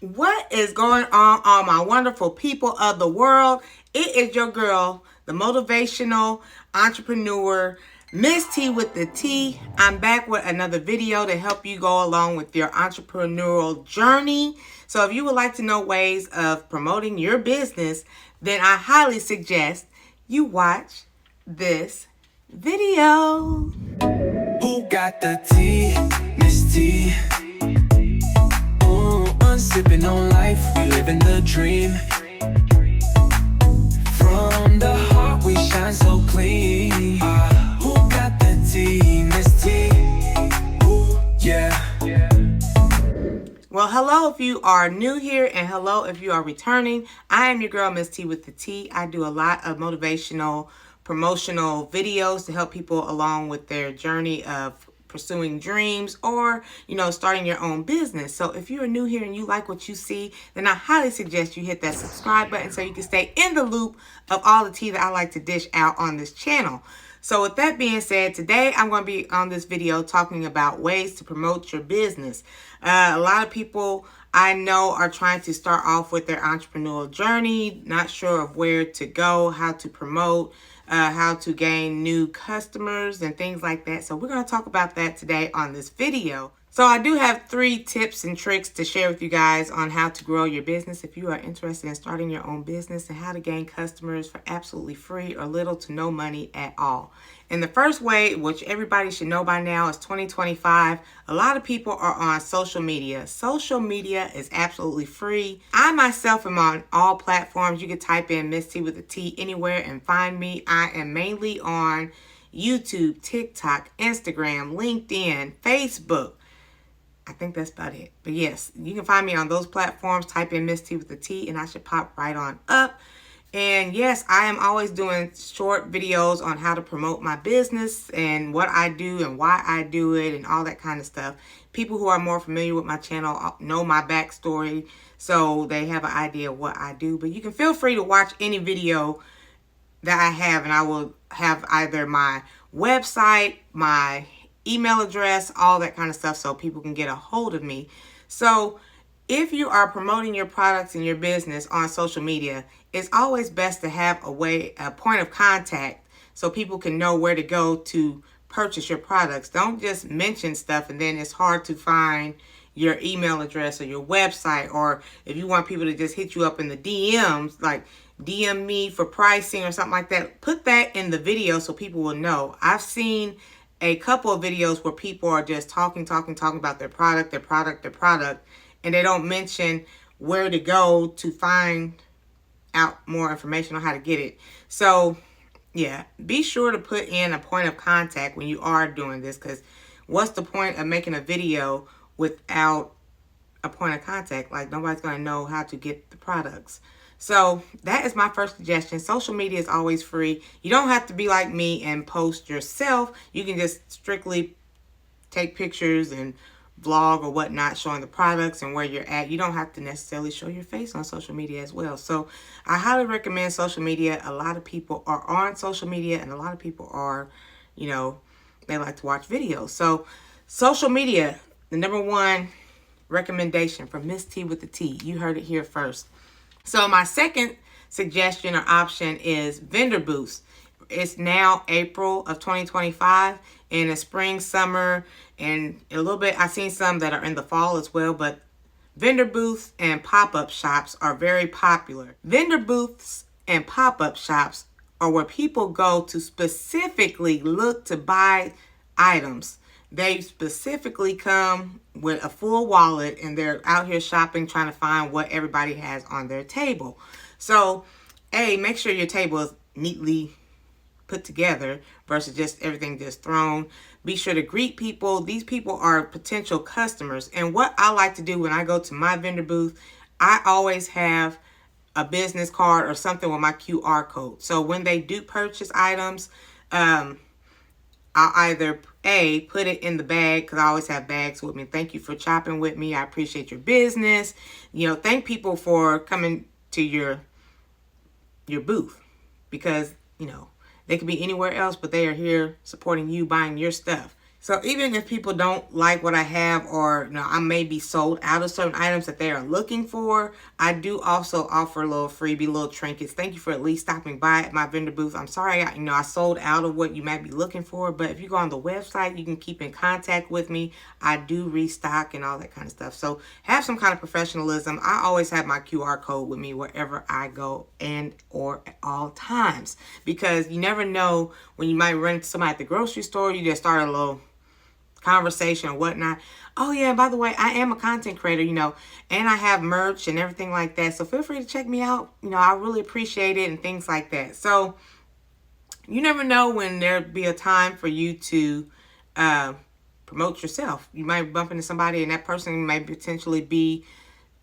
What is going on, all my wonderful people of the world? It is your girl, the motivational entrepreneur, Miss T with the T. I'm back with another video to help you go along with your entrepreneurial journey. So if you would like to know ways of promoting your business, then I highly suggest you watch this video. Who got the tea? Miss T. Sipping on life, we living the dream. From the heart, we shine so clean. Who got the tea? Miss T. Ooh, yeah. Well, hello if you are new here, and hello if you are returning. I am your girl, Miss T with the T. I do a lot of motivational, promotional videos to help people along with their journey of pursuing dreams or, starting your own business. So if you are new here and you like what you see, then I highly suggest you hit that subscribe button so you can stay in the loop of all the tea that I like to dish out on this channel. So with that being said, today I'm going to be on this video talking about ways to promote your business. A lot of people I know are trying to start off with their entrepreneurial journey, not sure of where to go, how to promote, how to gain new customers and things like that. So we're going to talk about that today on this video. So I do have 3 tips and tricks to share with you guys on how to grow your business if you are interested in starting your own business, and how to gain customers for absolutely free or little to no money at all. And the first way, which everybody should know by now, is 2025. A lot of people are on social media. Social media is absolutely free. I myself am on all platforms. You can type in Miss T with a T anywhere and find me. I am mainly on YouTube, TikTok, Instagram, LinkedIn, Facebook. I think that's about it. But yes, you can find me on those platforms. Type in Miss T with a T and I should pop right on up. And yes, I am always doing short videos on how to promote my business and what I do and why I do it and all that kind of stuff. People who are more familiar with my channel know my backstory, so they have an idea of what I do. But you can feel free to watch any video that I have, and I will have either my website, my email address, all that kind of stuff, so people can get a hold of me. So if you are promoting your products and your business on social media, it's always best to have a point of contact so people can know where to go to purchase your products. Don't just mention stuff and then it's hard to find your email address or your website, or if you want people to just hit you up in the DMs, like DM me for pricing or something like that, put that in the video so people will know. I've seen a couple of videos where people are just talking about their product, and they don't mention where to go to find out more information on how to get it. So yeah, be sure to put in a point of contact when you are doing this, because what's the point of making a video without a point of contact? Like, nobody's going to know how to get the products. So that is my first suggestion. Social media is always free. You don't have to be like me and post yourself. You can just strictly take pictures and vlog or whatnot showing the products and where you're at. You don't have to necessarily show your face on social media as well. So I highly recommend social media. A lot of people are on social media, and a lot of people are, they like to watch videos. So social media, the number 1 recommendation from Miss T with the T. You heard it here first. So my second suggestion or option is vendor booths. It's now April of 2025, and it's spring, summer, and a little bit, I've seen some that are in the fall as well, but vendor booths and pop-up shops are very popular. Vendor booths and pop-up shops are where people go to specifically look to buy items. They specifically come with a full wallet, and they're out here shopping, trying to find what everybody has on their table. So, make sure your table is neatly put together versus just everything just thrown. Be sure to greet people. These people are potential customers. And what I like to do when I go to my vendor booth, I always have a business card or something with my QR code. So when they do purchase items, I'll either put it in the bag, because I always have bags with me. Thank you for shopping with me. I appreciate your business. Thank people for coming to your booth, because, they could be anywhere else, but they are here supporting you, buying your stuff. So even if people don't like what I have, or I may be sold out of certain items that they are looking for, I do also offer a little freebie, little trinkets. Thank you for at least stopping by at my vendor booth. I'm sorry, I sold out of what you might be looking for, but if you go on the website, you can keep in contact with me. I do restock and all that kind of stuff. So have some kind of professionalism. I always have my QR code with me wherever I go and or at all times, because you never know when you might run into somebody at the grocery store. You just start a little conversation or whatnot. Oh yeah, by the way, I am a content creator, and I have merch and everything like that. So feel free to check me out. I really appreciate it and things like that. So you never know when there'd be a time for you to promote yourself. You might bump into somebody and that person might potentially be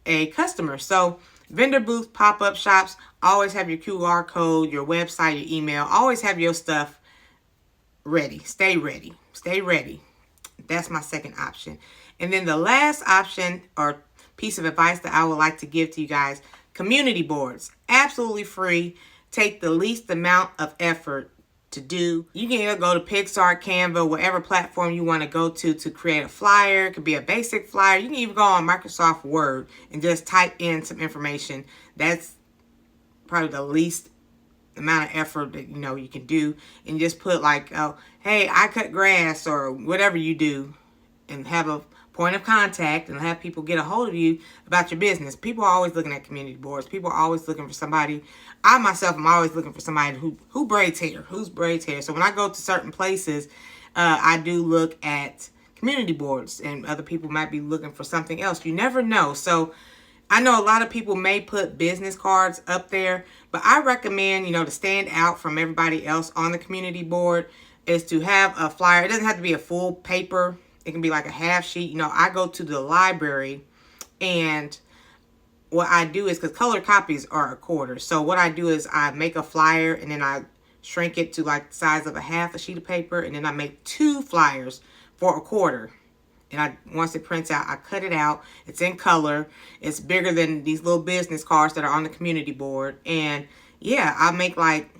a customer. So vendor booth, pop-up shops, always have your QR code, your website, your email. Always have your stuff ready. Stay ready. Stay ready. That's my second option. And then the last option or piece of advice that I would like to give to you guys, community boards. Absolutely free. Take the least amount of effort to do. You can either go to Pixar, Canva, whatever platform you want to go to create a flyer. It could be a basic flyer. You can even go on Microsoft Word and just type in some information. That's probably the least amount of effort that you can do, and just put like, oh, hey, I cut grass or whatever you do, and have a point of contact and have people get a hold of you about your business. People are always looking at community boards. People are always looking for somebody. I myself am always looking for somebody who braids hair. Who's braids hair. So when I go to certain places, I do look at community boards, and other people might be looking for something else. You never know. So I know a lot of people may put business cards up there, but I recommend, to stand out from everybody else on the community board is to have a flyer. It doesn't have to be a full paper. It can be like a half sheet. I go to the library, and what I do is, because color copies are a quarter. So what I do is I make a flyer, and then I shrink it to like the size of a half a sheet of paper, and then I make 2 flyers for a quarter. And once it prints out, I cut it out. It's in color. It's bigger than these little business cards that are on the community board. And yeah, I make like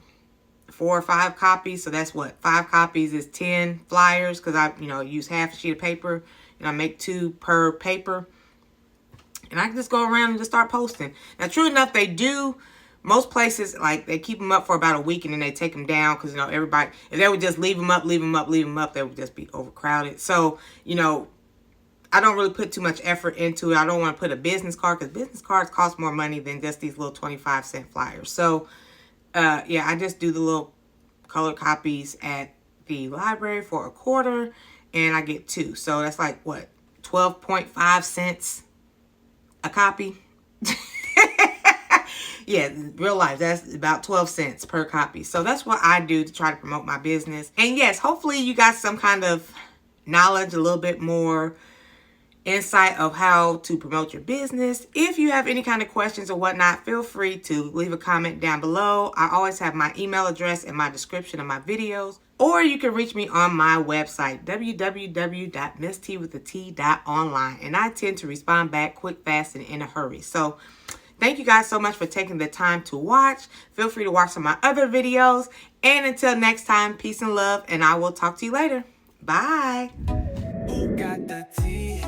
4 or 5 copies. So that's what, 5 copies is 10 flyers, because I, use half a sheet of paper, and I make 2 per paper. And I can just go around and just start posting. Now, true enough, they do. Most places, like, they keep them up for about a week and then they take them down, because, everybody, if they would just leave them up, they would just be overcrowded. So, I don't really put too much effort into it. I don't want to put a business card, because business cards cost more money than just these little 25-cent flyers. So, yeah, I just do the little color copies at the library for a quarter, and I get 2. So that's like, what, 12.5 cents a copy? Yeah, real life, that's about 12 cents per copy. So that's what I do to try to promote my business. And yes, hopefully you got some kind of knowledge, a little bit more insight of how to promote your business. If you have any kind of questions or whatnot, feel free to leave a comment down below. I always have my email address in my description of my videos. Or you can reach me on my website, www.misstwithat.online. And I tend to respond back quick, fast, and in a hurry. So thank you guys so much for taking the time to watch. Feel free to watch some of my other videos. And until next time, peace and love, and I will talk to you later. Bye. Who got the tea?